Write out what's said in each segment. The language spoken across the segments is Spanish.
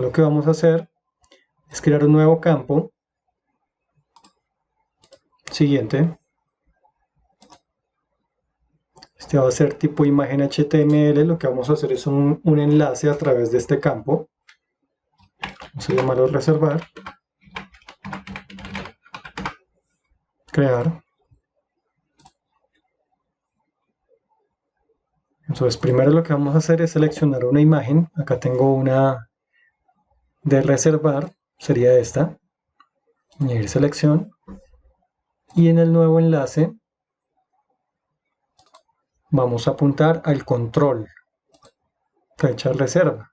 lo que vamos a hacer es crear un nuevo campo. Siguiente. Este va a ser tipo imagen HTML. Lo que vamos a hacer es un enlace a través de este campo. Vamos a llamarlo reservar. Crear. Entonces primero lo que vamos a hacer es seleccionar una imagen. Acá tengo una de reservar, sería esta. Añadir selección. Y en el nuevo enlace vamos a apuntar al control. Fecha reserva.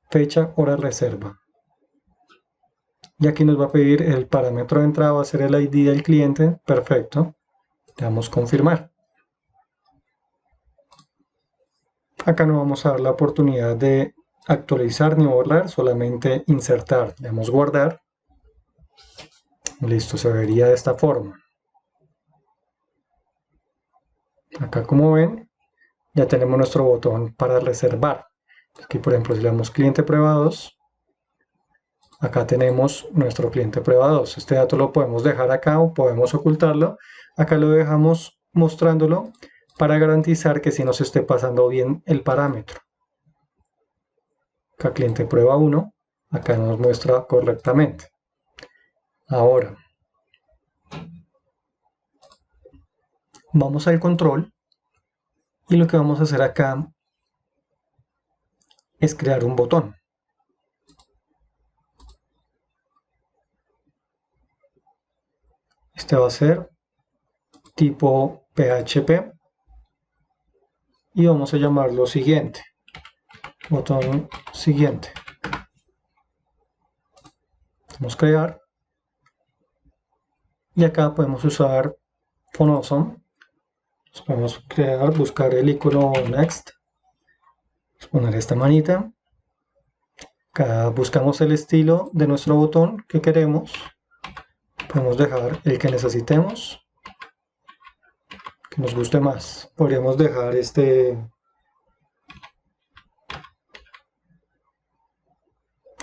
Fecha, hora reserva. Y aquí nos va a pedir el parámetro de entrada, va a ser el ID del cliente. Perfecto. Le damos confirmar. Acá no vamos a dar la oportunidad de actualizar ni borrar, solamente insertar. Le damos guardar. Listo, se vería de esta forma. Acá, como ven, ya tenemos nuestro botón para reservar. Aquí, por ejemplo, si le damos cliente prueba 2, acá tenemos nuestro cliente prueba 2. Este dato lo podemos dejar acá o podemos ocultarlo. Acá lo dejamos mostrándolo para garantizar que sí nos esté pasando bien el parámetro. Acá cliente prueba 1, acá nos muestra correctamente. Ahora, vamos al control y lo que vamos a hacer acá es crear un botón. Este va a ser tipo PHP y vamos a llamarlo siguiente. Botón siguiente. Vamos a crear y acá podemos usar Phonosome. Podemos crear, buscar el icono Next, poner esta manita. Acá buscamos el estilo de nuestro botón que queremos. Podemos dejar el que necesitemos, que nos guste más. Podríamos dejar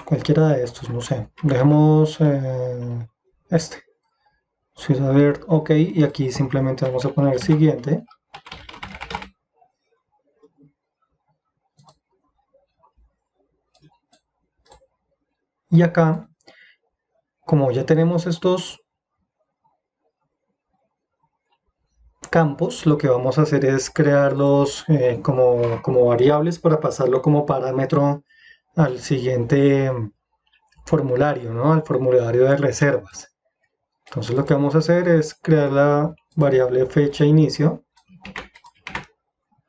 cualquiera de estos, no sé. Dejemos este. Ciudad Verde, ok, y aquí simplemente vamos a poner siguiente. Y acá, como ya tenemos estos campos, lo que vamos a hacer es crearlos como variables para pasarlo como parámetro al siguiente formulario, ¿no? Al formulario de reservas. Entonces lo que vamos a hacer es crear la variable fecha inicio.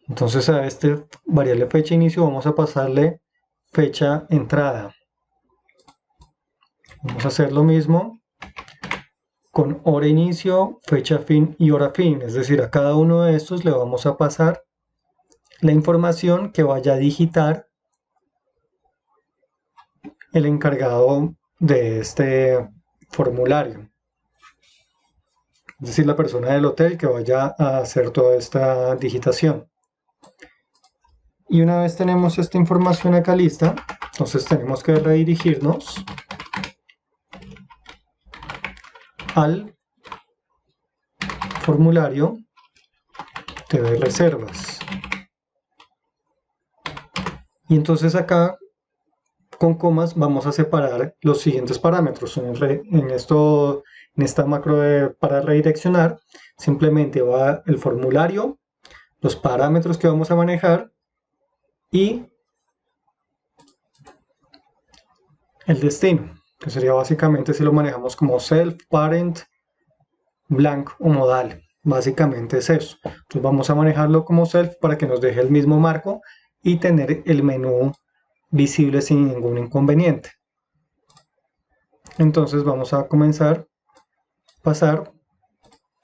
Entonces a este variable fecha inicio vamos a pasarle fecha entrada. Vamos a hacer lo mismo con hora inicio, fecha fin y hora fin. Es decir, a cada uno de estos le vamos a pasar la información que vaya a digitar el encargado de este formulario. Es decir, la persona del hotel que vaya a hacer toda esta digitación. Y una vez tenemos esta información acá lista, entonces tenemos que redirigirnos al formulario de reservas. Y entonces acá con comas vamos a separar los siguientes parámetros. En esta macro para redireccionar, simplemente va el formulario, los parámetros que vamos a manejar y el destino, que sería básicamente si lo manejamos como self, parent, blank o modal. Básicamente es eso. Entonces vamos a manejarlo como self para que nos deje el mismo marco y tener el menú visible sin ningún inconveniente. Entonces vamos a comenzar a pasar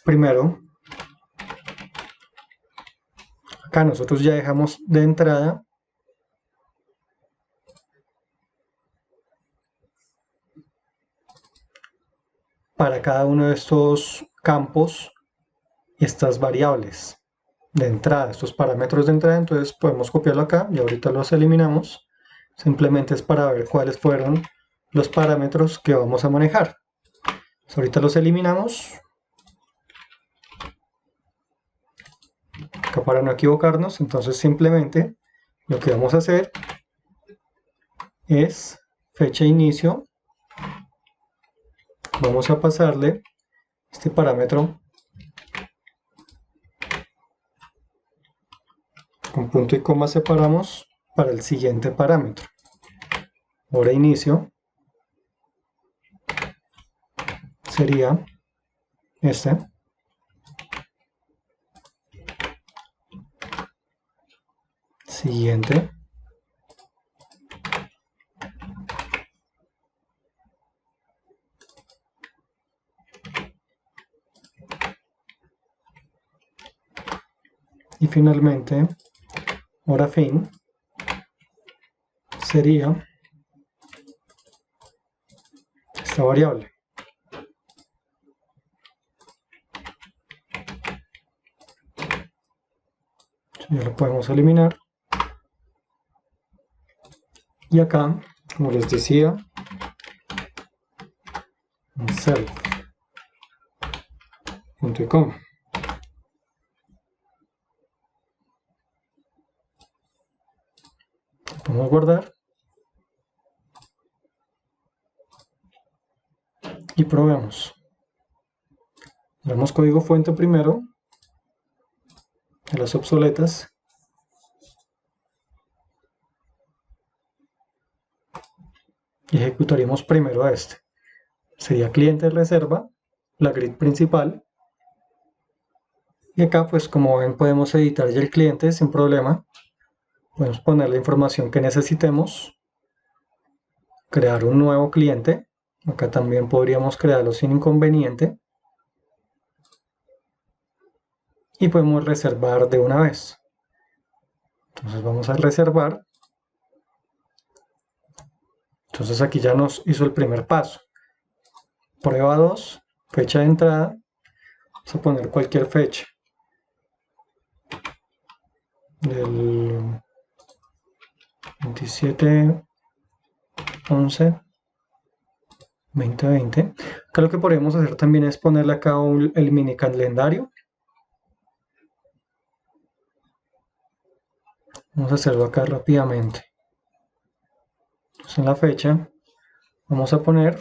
primero. Acá nosotros ya dejamos de entrada para cada uno de estos campos estas variables de entrada, estos parámetros de entrada. Entonces podemos copiarlo acá y ahorita los eliminamos. simplemente es para ver cuáles fueron los parámetros que vamos a manejar. Pues ahorita los eliminamos, acá para no equivocarnos. Entonces simplemente lo que vamos a hacer es fecha de inicio, vamos a pasarle este parámetro con punto y coma, separamos para el siguiente parámetro. Hora de inicio sería este. Siguiente. Y finalmente, hora fin sería esta variable. Ya lo podemos eliminar. Y acá, como les decía, un self punto y coma. Vamos a guardar y probemos. Damos código fuente primero de las obsoletas y ejecutaríamos primero este. Sería cliente de reserva, la grid principal. Y acá, pues como ven, podemos editar ya el cliente sin problema. Podemos poner la información que necesitemos, crear un nuevo cliente. Acá también podríamos crearlo sin inconveniente. Y podemos reservar de una vez. Entonces vamos a reservar. Entonces aquí ya nos hizo el primer paso. Prueba 2, fecha de entrada. Vamos a poner cualquier fecha. Del 27/11/2020. Acá lo que podemos hacer también es ponerle acá el mini calendario. Vamos a hacerlo acá rápidamente. Entonces en la fecha vamos a poner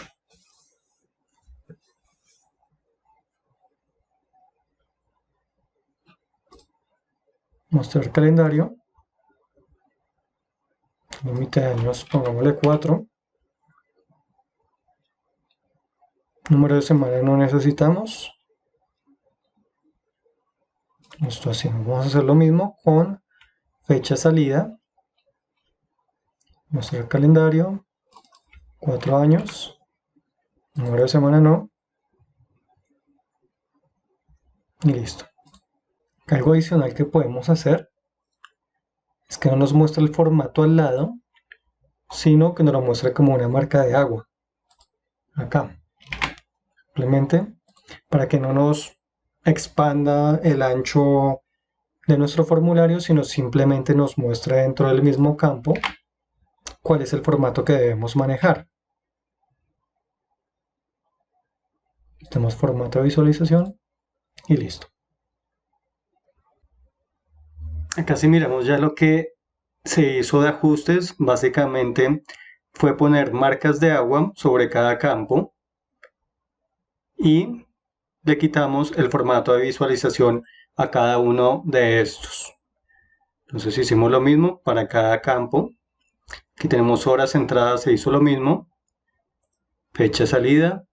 mostrar calendario. Límite de años, pongámosle 4. Número de semana no necesitamos. Esto así. Vamos a hacer lo mismo con fecha salida. Mostrar calendario. 4 años. Número de semana no. Y listo. Algo adicional que podemos hacer es que no nos muestre el formato al lado, sino que nos lo muestre como una marca de agua. Acá. Simplemente para que no nos expanda el ancho de nuestro formulario, sino simplemente nos muestre dentro del mismo campo cuál es el formato que debemos manejar. Tenemos formato de visualización y listo. Acá si miramos ya lo que se hizo de ajustes, básicamente fue poner marcas de agua sobre cada campo y le quitamos el formato de visualización a cada uno de estos. Entonces hicimos lo mismo para cada campo. Aquí tenemos horas entradas, se hizo lo mismo. Fecha salida.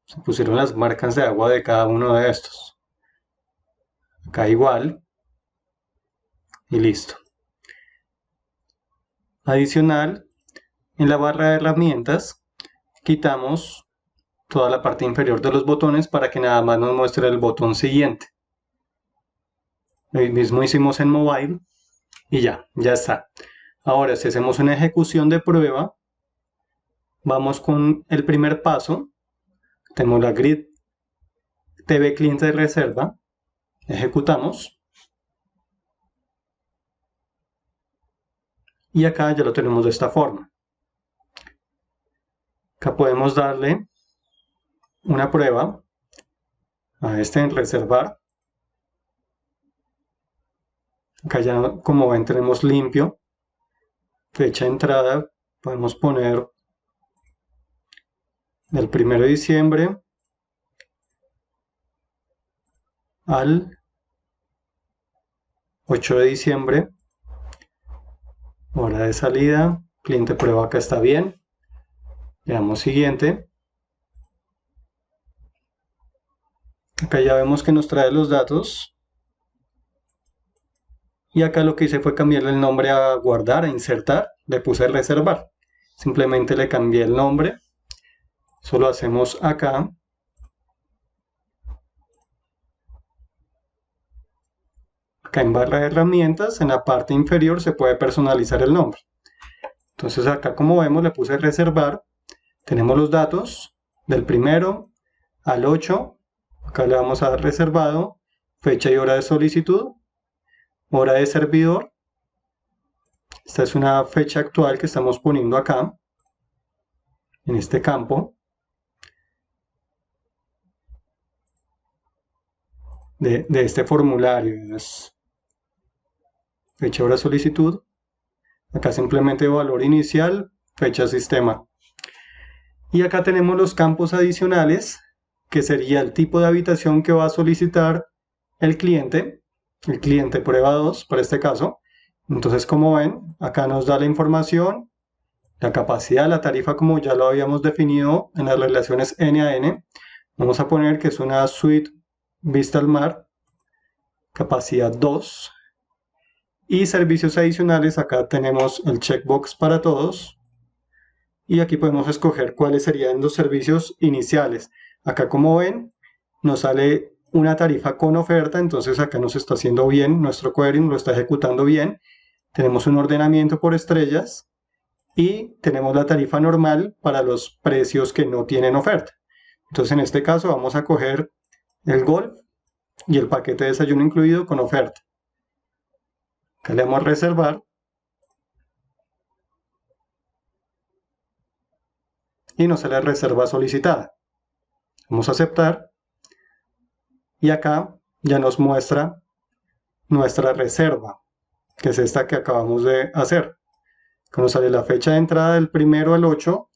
Se pusieron las marcas de agua de cada uno de estos. Acá igual. Y listo. Adicional, en la barra de herramientas, quitamos toda la parte inferior de los botones para que nada más nos muestre el botón siguiente. Lo mismo hicimos en mobile y ya está. Ahora, si hacemos una ejecución de prueba, vamos con el primer paso. Tenemos la grid TV cliente de reserva. Ejecutamos. y acá ya lo tenemos de esta forma. Acá podemos darle una prueba a este en reservar. Acá ya, como ven, tenemos limpio. Fecha de entrada, podemos poner del 1 de diciembre al 8 de diciembre. Hora de salida, cliente prueba que está bien. Le damos siguiente. Acá ya vemos que nos trae los datos. Y acá lo que hice fue cambiarle el nombre a guardar, a insertar. Le puse reservar. Simplemente le cambié el nombre. Eso lo hacemos acá. Acá en barra de herramientas, en la parte inferior se puede personalizar el nombre. Entonces acá, como vemos, le puse reservar. Tenemos los datos del 1 al 8. Acá le vamos a dar reservado, fecha y hora de solicitud, hora de servidor. Esta es una fecha actual que estamos poniendo acá, en este campo de este formulario. Es fecha, hora de solicitud. Acá simplemente valor inicial, fecha sistema. Y acá tenemos los campos adicionales, que sería el tipo de habitación que va a solicitar el cliente prueba 2 para este caso. Entonces, como ven, acá nos da la información, la capacidad, la tarifa, como ya lo habíamos definido en las relaciones N a N. Vamos a poner que es una suite vista al mar, capacidad 2. Y servicios adicionales, acá tenemos el checkbox para todos. Y aquí podemos escoger cuáles serían los servicios iniciales. Acá, como ven, nos sale una tarifa con oferta, entonces acá nos está haciendo bien, nuestro query lo está ejecutando bien. Tenemos un ordenamiento por estrellas y tenemos la tarifa normal para los precios que no tienen oferta. Entonces, en este caso vamos a coger el golf y el paquete de desayuno incluido con oferta. Acá le damos a reservar y nos sale reserva solicitada. Vamos a aceptar y acá ya nos muestra nuestra reserva, que es esta que acabamos de hacer. Acá nos sale la fecha de entrada del 1 al 8,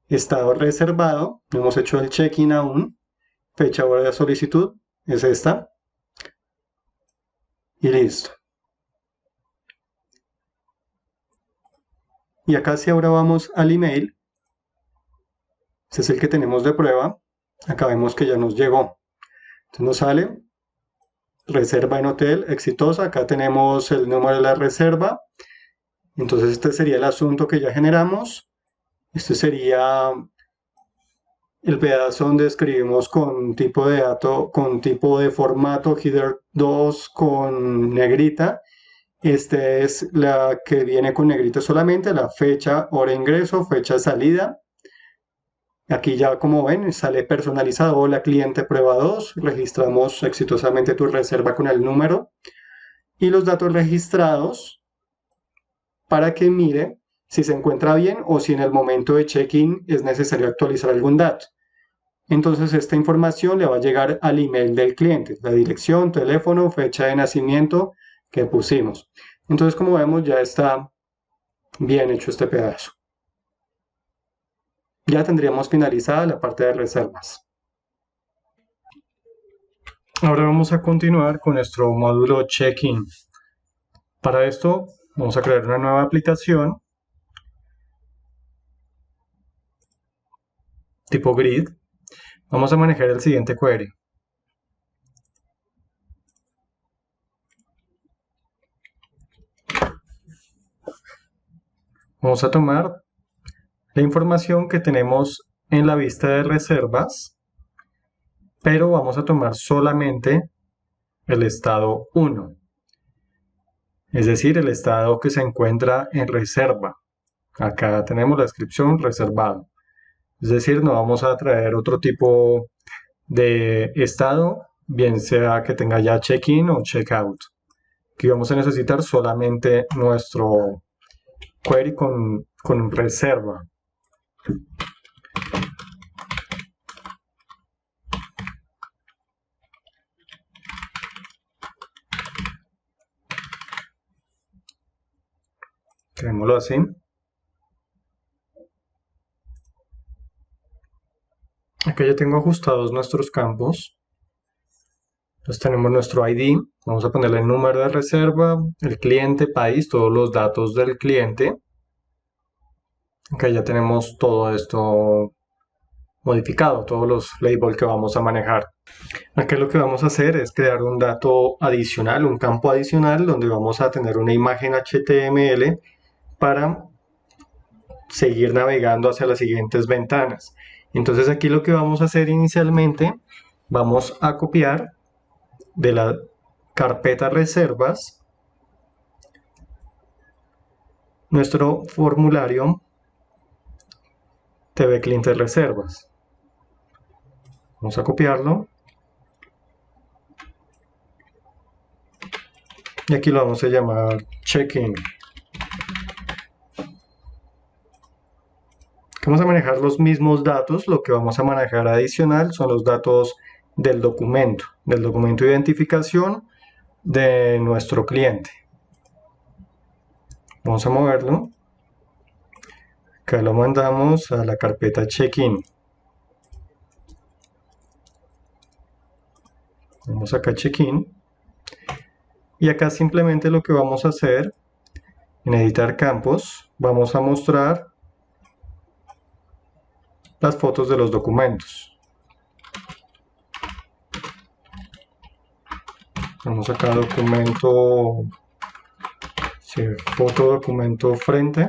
estado reservado, no hemos hecho el check-in aún, fecha, hora de solicitud, es esta, y listo. Y acá, si ahora vamos al email, este es el que tenemos de prueba, acá vemos que ya nos llegó. Entonces nos sale reserva en hotel exitosa, acá tenemos el número de la reserva. Entonces este sería el asunto que ya generamos. Este sería el pedazo donde escribimos con tipo de dato, con tipo de formato header 2 con negrita. Este es la que viene con negrita solamente, la fecha, hora de ingreso, fecha de salida. Aquí ya, como ven, sale personalizado. Hola cliente prueba 2, registramos exitosamente tu reserva con el número y los datos registrados para que mire si se encuentra bien o si en el momento de check-in es necesario actualizar algún dato. Entonces esta información le va a llegar al email del cliente, la dirección, teléfono, fecha de nacimiento que pusimos. Entonces, como vemos, ya está bien hecho este pedazo. Ya tendríamos finalizada la parte de reservas. Ahora vamos a continuar con nuestro módulo check-in. Para esto vamos a crear una nueva aplicación tipo grid. Vamos a manejar el siguiente query. Vamos a tomar la información que tenemos en la vista de reservas, pero vamos a tomar solamente el estado 1, es decir, el estado que se encuentra en reserva. Acá tenemos la descripción reservado, es decir, no vamos a traer otro tipo de estado, bien sea que tenga ya check-in o check-out. Aquí vamos a necesitar solamente nuestro query con reserva. Creémoslo así. Acá ya tengo ajustados nuestros campos. Entonces tenemos nuestro ID, vamos a ponerle el número de reserva, el cliente, país, todos los datos del cliente. Acá ya tenemos todo esto modificado, todos los labels que vamos a manejar. Acá lo que vamos a hacer es crear un dato adicional, un campo adicional, donde vamos a tener una imagen HTML para seguir navegando hacia las siguientes ventanas. Entonces aquí lo que vamos a hacer inicialmente, vamos a copiar de la carpeta reservas nuestro formulario TV cliente reservas. Vamos a copiarlo y aquí lo vamos a llamar check-in. Vamos a manejar los mismos datos. Lo que vamos a manejar adicional son los datos del documento de identificación de nuestro cliente. Vamos a moverlo. Acá lo mandamos a la carpeta check-in. Vamos acá a check-in. Y acá simplemente lo que vamos a hacer, en editar campos, vamos a mostrar las fotos de los documentos. Vamos acá a documento, sí, foto documento frente.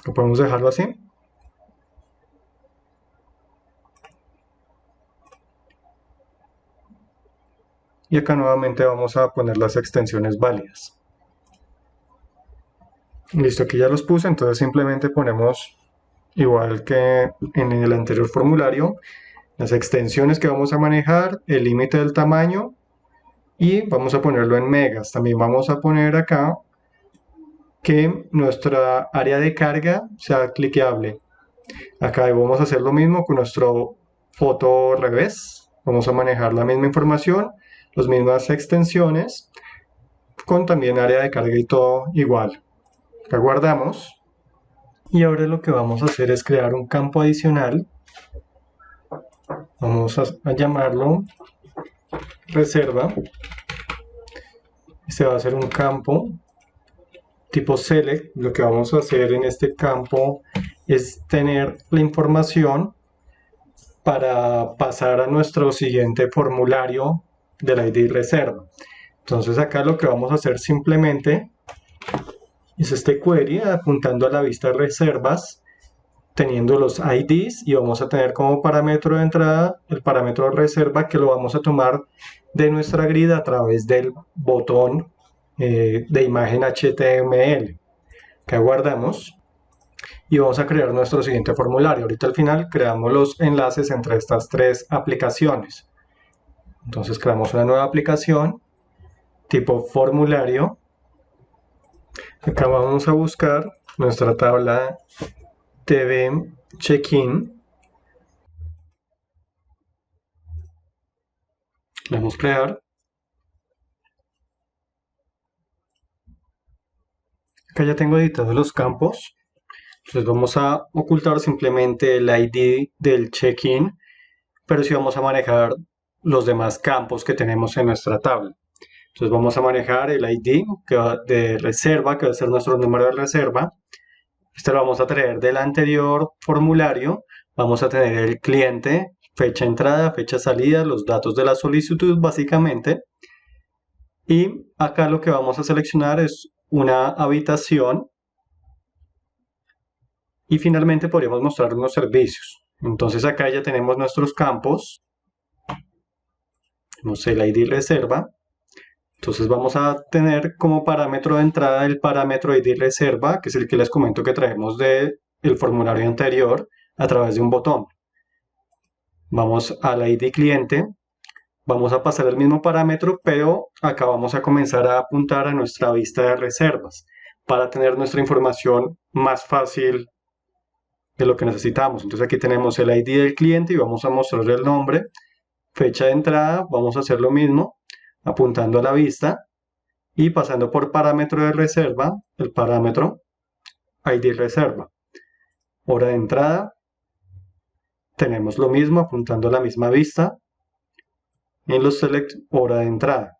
Lo podemos dejarlo así. Y acá nuevamente vamos a poner las extensiones válidas. Listo, aquí ya los puse, entonces simplemente ponemos, igual que en el anterior formulario, las extensiones que vamos a manejar, el límite del tamaño y vamos a ponerlo en megas. También vamos a poner acá que nuestra área de carga sea cliqueable. Acá vamos a hacer lo mismo con nuestro foto revés. Vamos a manejar la misma información, las mismas extensiones, con también área de carga y todo igual. Acá guardamos. Y ahora lo que vamos a hacer es crear un campo adicional. Vamos a llamarlo reserva. Este va a ser un campo tipo select. Lo que vamos a hacer en este campo es tener la información para pasar a nuestro siguiente formulario del ID reserva. Entonces acá lo que vamos a hacer simplemente es este query apuntando a la vista reservas, teniendo los IDs, y vamos a tener como parámetro de entrada el parámetro reserva, que lo vamos a tomar de nuestra grid a través del botón de imagen HTML que guardamos, y vamos a crear nuestro siguiente formulario. Ahorita al final creamos los enlaces entre estas tres aplicaciones. Entonces creamos una nueva aplicación tipo formulario. Acá vamos a buscar nuestra tabla TV check-in. Le damos crear. Acá ya tengo editados los campos. Entonces vamos a ocultar simplemente el ID del check-in, pero sí vamos a manejar los demás campos que tenemos en nuestra tabla. Entonces vamos a manejar el ID de reserva, que va a ser nuestro número de reserva. Este lo vamos a traer del anterior formulario. Vamos a tener el cliente, fecha entrada, fecha salida, los datos de la solicitud básicamente. Y acá lo que vamos a seleccionar es una habitación. Y finalmente podríamos mostrar unos servicios. Entonces acá ya tenemos nuestros campos. No sé, el ID reserva. Entonces vamos a tener como parámetro de entrada el parámetro ID reserva, que es el que les comento que traemos del formulario anterior a través de un botón. Vamos al ID cliente, vamos a pasar el mismo parámetro, pero acá vamos a comenzar a apuntar a nuestra vista de reservas para tener nuestra información más fácil de lo que necesitamos. Entonces aquí tenemos el ID del cliente y vamos a mostrar el nombre, fecha de entrada, vamos a hacer lo mismo, apuntando a la vista y pasando por parámetro de reserva, el parámetro ID reserva. Hora de entrada, tenemos lo mismo, apuntando a la misma vista. En los select, hora de entrada.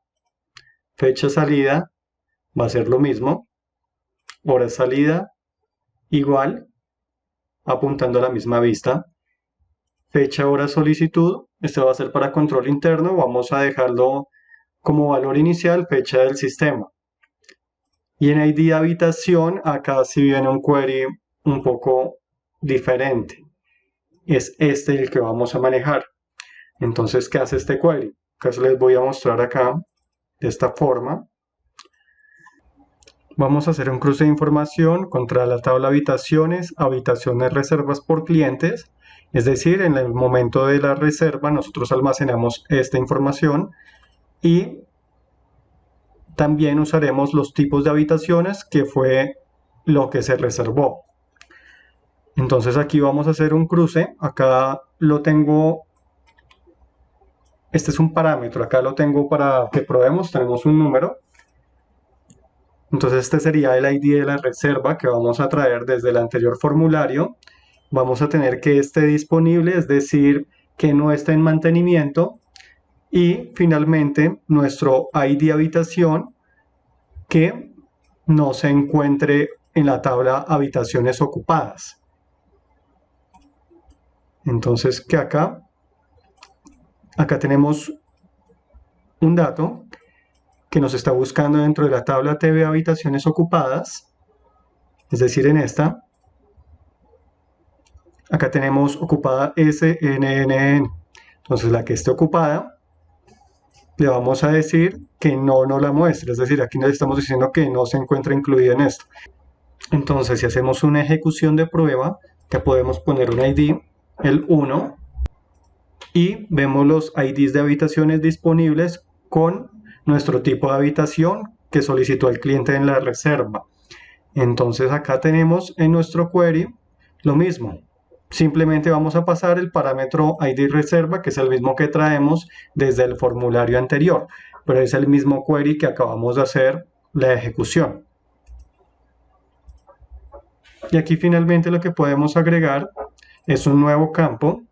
Fecha de salida, va a ser lo mismo. Hora de salida, igual, apuntando a la misma vista. Fecha, hora, solicitud, este va a ser para control interno, vamos a dejarlo como valor inicial, fecha del sistema. Y en ID habitación, acá sí viene un query un poco diferente. Es este el que vamos a manejar. Entonces, ¿qué hace este query? Acá les voy a mostrar acá, de esta forma. Vamos a hacer un cruce de información contra la tabla habitaciones, habitaciones reservas por clientes. Es decir, en el momento de la reserva nosotros almacenamos esta información y también usaremos los tipos de habitaciones que fue lo que se reservó. Entonces aquí vamos a hacer un cruce. Acá lo tengo. Este es un parámetro. Acá lo tengo para que probemos. Tenemos un número. Entonces este sería el ID de la reserva que vamos a traer desde el anterior formulario. Vamos a tener que esté disponible, es decir, que no esté en mantenimiento. Y finalmente nuestro ID habitación que no se encuentre en la tabla habitaciones ocupadas. Entonces que acá tenemos un dato que nos está buscando dentro de la tabla TV habitaciones ocupadas, es decir, en esta. Acá tenemos ocupada SNNN. Entonces la que esté ocupada, le vamos a decir que no nos la muestre. Es decir, aquí le estamos diciendo que no se encuentra incluida en esto. Entonces si hacemos una ejecución de prueba, que podemos poner un ID, el 1, y vemos los IDs de habitaciones disponibles con nuestro tipo de habitación que solicitó el cliente en la reserva. Entonces acá tenemos en nuestro query lo mismo. Simplemente vamos a pasar el parámetro ID reserva, que es el mismo que traemos desde el formulario anterior, pero es el mismo query que acabamos de hacer la ejecución. Y aquí finalmente lo que podemos agregar es un nuevo campo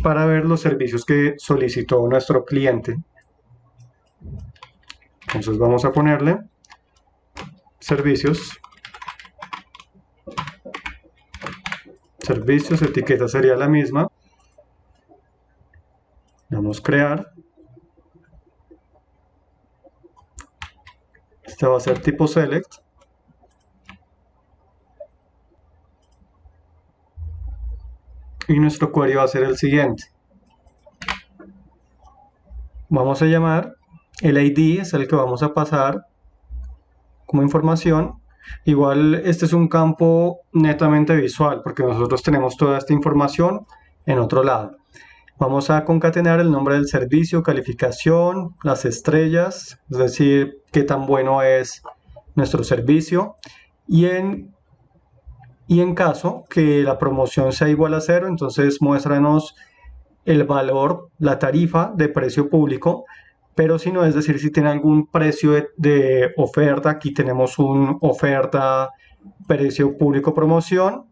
para ver los servicios que solicitó nuestro cliente. Entonces vamos a ponerle servicios. Servicios, etiqueta sería la misma. Damos crear. Este va a ser tipo select. Y nuestro query va a ser el siguiente. Vamos a llamar, el ID es el que vamos a pasar como información. Igual este es un campo netamente visual porque nosotros tenemos toda esta información en otro lado. Vamos a concatenar el nombre del servicio, calificación, las estrellas, es decir, qué tan bueno es nuestro servicio. Y en caso que la promoción sea igual a 0, entonces muéstranos el valor, la tarifa de precio público, pero si no, es decir, si tiene algún precio de oferta, aquí tenemos un oferta, precio público, promoción,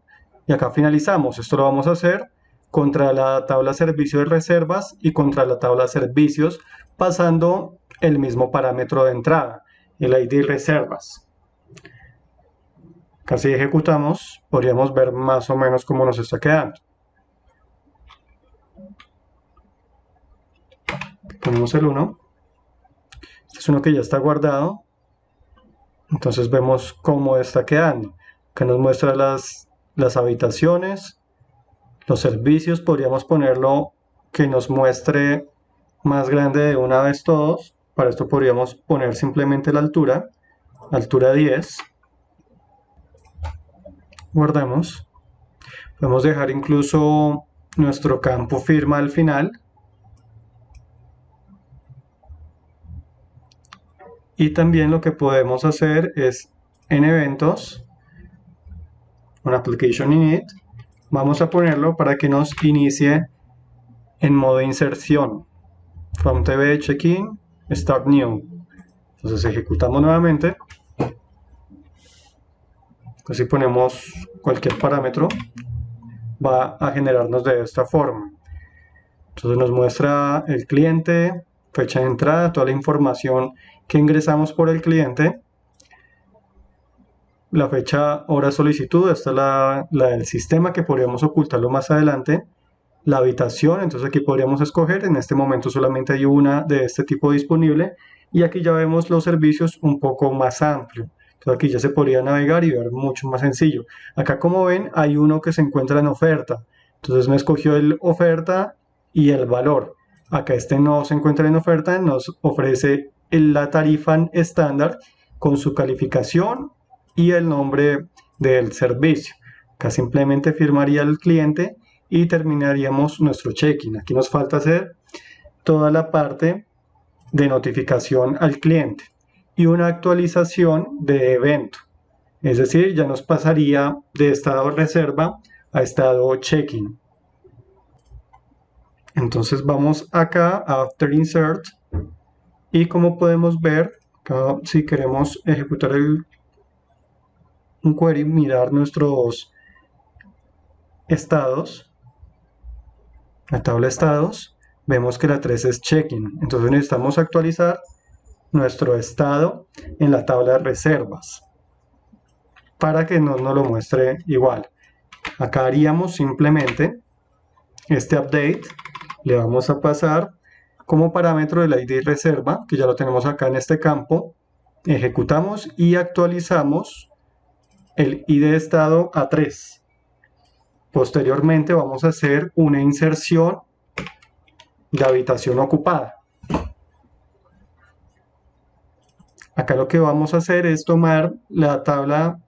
y acá finalizamos. Esto lo vamos a hacer contra la tabla servicio de reservas y contra la tabla servicios, pasando el mismo parámetro de entrada, el ID reservas. Casi ejecutamos, podríamos ver más o menos cómo nos está quedando. Ponemos el 1. Este es uno que ya está guardado. Entonces vemos cómo está quedando. Acá nos muestra las habitaciones, los servicios. Podríamos ponerlo que nos muestre más grande de una vez todos. Para esto podríamos poner simplemente la altura 10. Guardamos. Podemos dejar incluso nuestro campo firma al final. Y también lo que podemos hacer es en eventos, un application init, vamos a ponerlo para que nos inicie en modo inserción. From TV check-in, start new. Entonces ejecutamos nuevamente. Si ponemos cualquier parámetro, va a generarnos de esta forma. Entonces nos muestra el cliente, fecha de entrada, toda la información que ingresamos por el cliente, la fecha, hora, solicitud, esta es la del sistema que podríamos ocultarlo más adelante, la habitación, entonces aquí podríamos escoger, en este momento solamente hay una de este tipo disponible, y aquí ya vemos los servicios un poco más amplio. Entonces aquí ya se podría navegar y ver mucho más sencillo. Acá, como ven, hay uno que se encuentra en oferta, entonces me escogió el oferta y el valor. Acá este no se encuentra en oferta, nos ofrece la tarifa estándar con su calificación y el nombre del servicio. Acá simplemente firmaría el cliente y terminaríamos nuestro check-in. Aquí nos falta hacer toda la parte de notificación al cliente y una actualización de evento. Es decir, ya nos pasaría de estado reserva a estado check-in. Entonces vamos acá a After Insert y como podemos ver, acá, si queremos ejecutar un query, mirar nuestros estados, la tabla estados, vemos que la 3 es check-in. Entonces necesitamos actualizar nuestro estado en la tabla de reservas para que no nos lo muestre igual. Acá haríamos simplemente este update, le vamos a pasar como parámetro el ID reserva, que ya lo tenemos acá en este campo, ejecutamos y actualizamos el ID estado a 3. Posteriormente vamos a hacer una inserción de habitación ocupada. Acá lo que vamos a hacer es tomar la tabla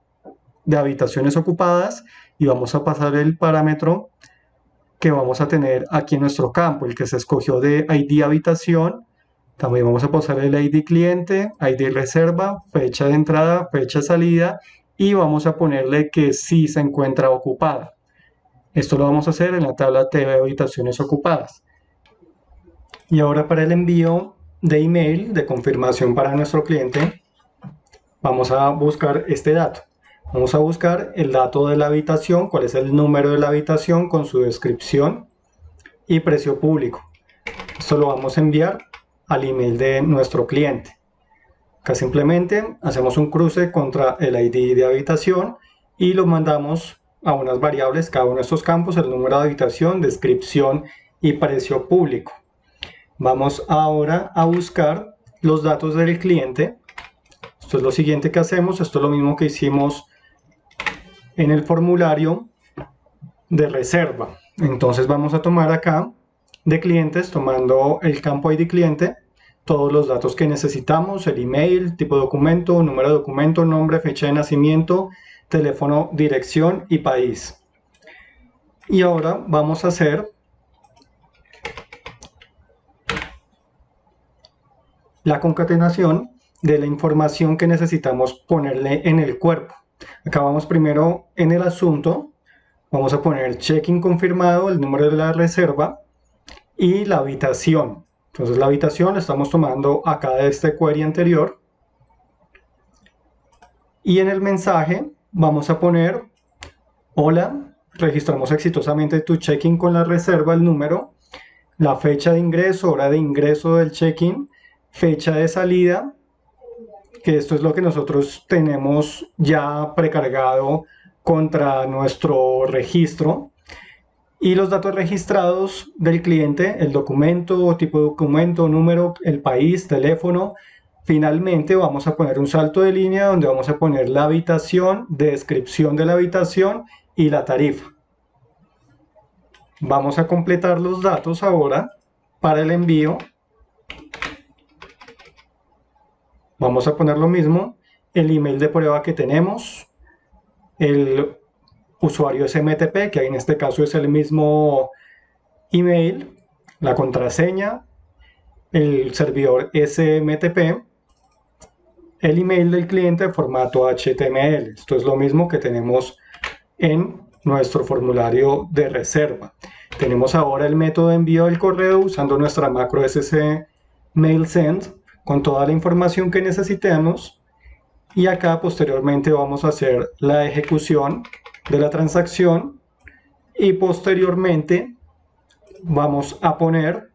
de habitaciones ocupadas y vamos a pasar el parámetro que vamos a tener aquí en nuestro campo, el que se escogió de ID habitación. También vamos a pasar el ID cliente, ID reserva, fecha de entrada, fecha de salida y vamos a ponerle que sí se encuentra ocupada. Esto lo vamos a hacer en la tabla TV habitaciones ocupadas. Y ahora para el envío de email de confirmación para nuestro cliente, vamos a buscar este dato. Vamos a buscar el dato de la habitación, cuál es el número de la habitación con su descripción y precio público. Esto lo vamos a enviar al email de nuestro cliente. Acá simplemente hacemos un cruce contra el ID de habitación y lo mandamos a unas variables, cada uno de estos campos, el número de habitación, descripción y precio público. Vamos ahora a buscar los datos del cliente. Esto es lo siguiente que hacemos, esto es lo mismo que hicimos en el formulario de reserva. Entonces vamos a tomar acá de clientes, tomando el campo ID cliente, todos los datos que necesitamos, el email, tipo de documento, número de documento, nombre, fecha de nacimiento, teléfono, dirección y país. Y ahora vamos a hacer la concatenación de la información que necesitamos ponerle en el cuerpo. Acá vamos primero en el asunto, vamos a poner check-in confirmado, el número de la reserva y la habitación. Entonces la habitación la estamos tomando acá de este query anterior. Y en el mensaje vamos a poner: hola, registramos exitosamente tu check-in con la reserva, el número, la fecha de ingreso, hora de ingreso del check-in, fecha de salida, que esto es lo que nosotros tenemos ya precargado contra nuestro registro, y los datos registrados del cliente, el documento, tipo de documento, número, el país, teléfono. Finalmente vamos a poner un salto de línea donde vamos a poner la habitación, descripción de la habitación y la tarifa. Vamos a completar los datos ahora para el envío. Vamos a poner lo mismo, el email de prueba que tenemos, el usuario SMTP, que en este caso es el mismo email, la contraseña, el servidor SMTP, el email del cliente en formato HTML. Esto es lo mismo que tenemos en nuestro formulario de reserva. Tenemos ahora el método de envío del correo usando nuestra macro SC MailSend con toda la información que necesitemos, y acá posteriormente vamos a hacer la ejecución de la transacción y posteriormente vamos a poner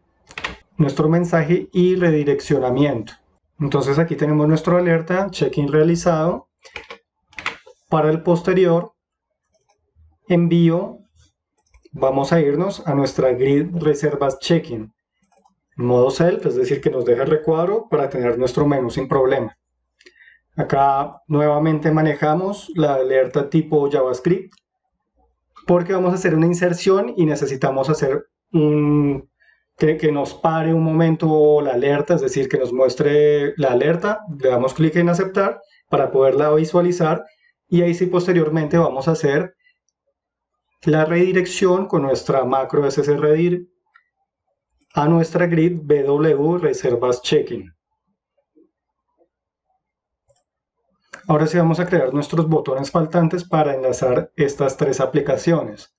nuestro mensaje y redireccionamiento. Entonces aquí tenemos nuestra alerta, check-in realizado. Para el posterior envío vamos a irnos a nuestra grid reservas check-in, modo self, es decir, que nos deja el recuadro para tener nuestro menú sin problema. Acá nuevamente manejamos la alerta tipo JavaScript porque vamos a hacer una inserción y necesitamos hacer que nos pare un momento la alerta, es decir, que nos muestre la alerta. Le damos clic en aceptar para poderla visualizar y ahí sí posteriormente vamos a hacer la redirección con nuestra macro scredir a nuestra grid BW reservas check-in. Ahora sí vamos a crear nuestros botones faltantes para enlazar estas tres aplicaciones.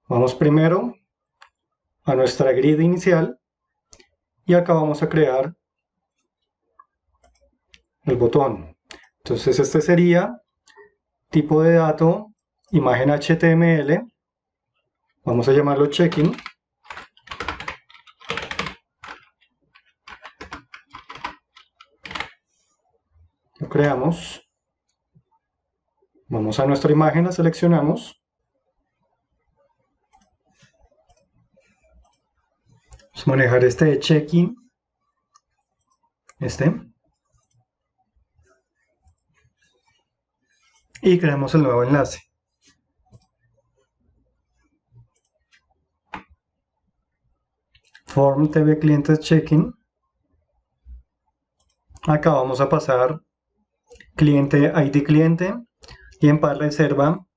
Vamos primero a nuestra grid inicial y acá vamos a crear el botón. Entonces este sería tipo de dato, imagen HTML, vamos a llamarlo check-in. Lo creamos. Vamos a nuestra imagen, la seleccionamos. Vamos a manejar este de check-in. Y creamos el nuevo enlace. Form TV clientes check-in. Acá vamos a pasar cliente ID cliente y en par reserva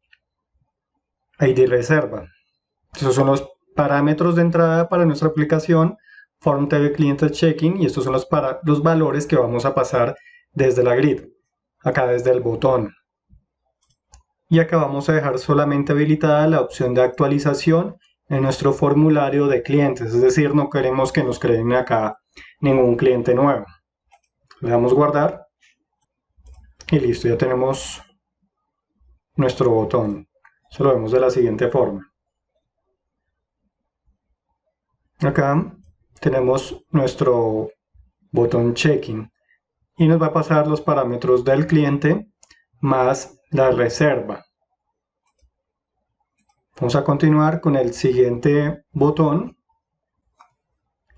ID reserva. Esos son los parámetros de entrada para nuestra aplicación Form TV clientes check-in y estos son los valores que vamos a pasar desde la grid, acá desde el botón. Y acá vamos a dejar solamente habilitada la opción de actualización en nuestro formulario de clientes, es decir, no queremos que nos creen acá ningún cliente nuevo. Le damos guardar y listo, ya tenemos nuestro botón. Eso lo vemos de la siguiente forma. Acá tenemos nuestro botón check-in y nos va a pasar los parámetros del cliente más la reserva. Vamos a continuar con el siguiente botón.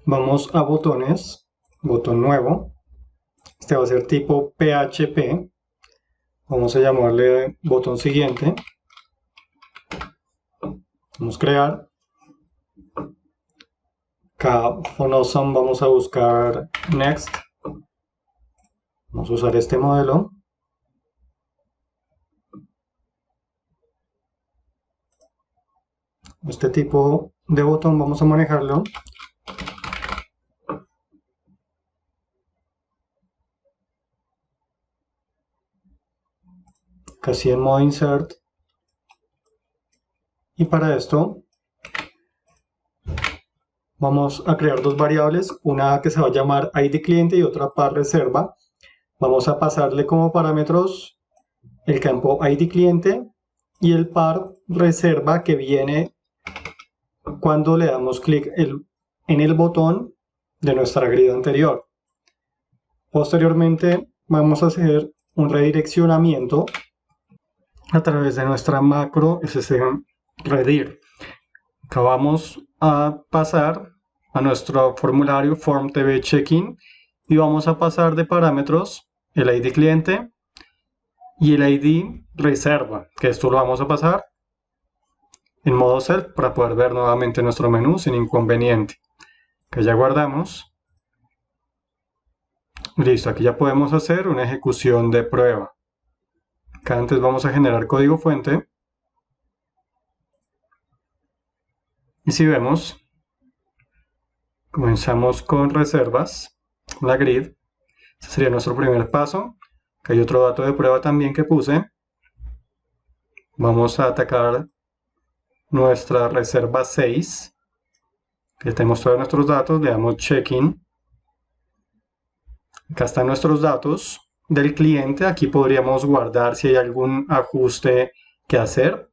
Vamos a botones, botón nuevo. Este va a ser tipo PHP. Vamos a llamarle botón siguiente. Vamos a crear. Acá Phonosome vamos a buscar Next. Vamos a usar este modelo. Este tipo de botón vamos a manejarlo. Casi en modo insert. Y para esto vamos a crear dos variables, una que se va a llamar ID cliente y otra par reserva. Vamos a pasarle como parámetros el campo ID cliente y el par reserva que viene cuando le damos clic en el botón de nuestra grid anterior. Posteriormente vamos a hacer un redireccionamiento a través de nuestra macro scredir. Acá vamos a pasar a nuestro formulario Form TV Check-in y vamos a pasar de parámetros el ID cliente y el ID reserva, que esto lo vamos a pasar en modo self para poder ver nuevamente nuestro menú sin inconveniente. Que ya guardamos. Listo, aquí ya podemos hacer una ejecución de prueba. Acá antes vamos a generar código fuente. Y si vemos, comenzamos con reservas, la grid. Este sería nuestro primer paso. Acá hay otro dato de prueba también que puse. Vamos a atacar nuestra reserva 6. Ya tenemos todos nuestros datos, le damos check-in. Acá están nuestros datos del cliente. Aquí podríamos guardar si hay algún ajuste que hacer.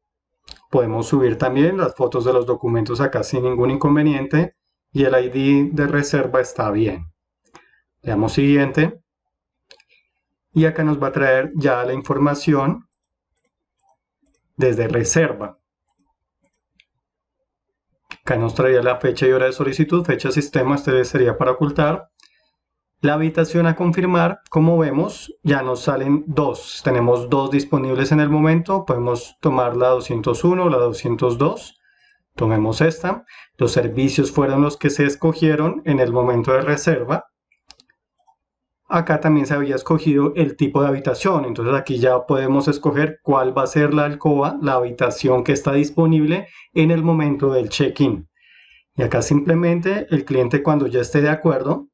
Podemos subir también las fotos de los documentos acá sin ningún inconveniente. Y el ID de reserva está bien. Le damos siguiente. Y acá nos va a traer ya la información desde reserva. Acá nos traería la fecha y hora de solicitud, fecha sistema, este sería para ocultar. La habitación a confirmar, como vemos, ya nos salen dos. Tenemos dos disponibles en el momento. Podemos tomar la 201 o la 202. Tomemos esta. Los servicios fueron los que se escogieron en el momento de reserva. Acá también se había escogido el tipo de habitación, entonces aquí ya podemos escoger cuál va a ser la alcoba, la habitación que está disponible en el momento del check-in. Y acá simplemente el cliente, cuando ya esté de acuerdo,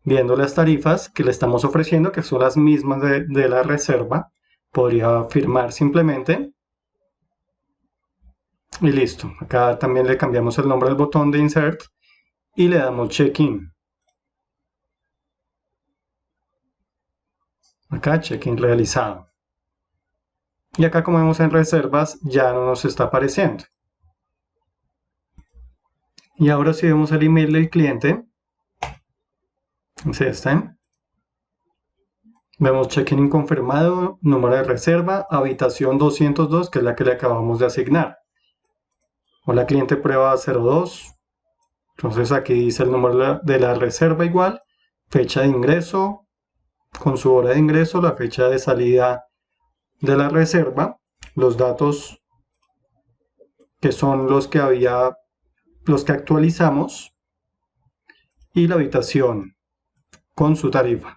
viendo las tarifas que le estamos ofreciendo, que son las mismas de la reserva, podría firmar simplemente y listo. Acá también le cambiamos el nombre del botón de insert y le damos check-in. Acá check-in realizado. Y acá, como vemos en reservas, ya no nos está apareciendo. Y ahora si vemos el email del cliente, es este. Vemos check-in confirmado, número de reserva, habitación 202, que es la que le acabamos de asignar. Hola cliente prueba 02. Entonces aquí dice el número de la reserva igual, fecha de ingreso, con su hora de ingreso, la fecha de salida de la reserva, los datos que son los que actualizamos y la habitación con su tarifa.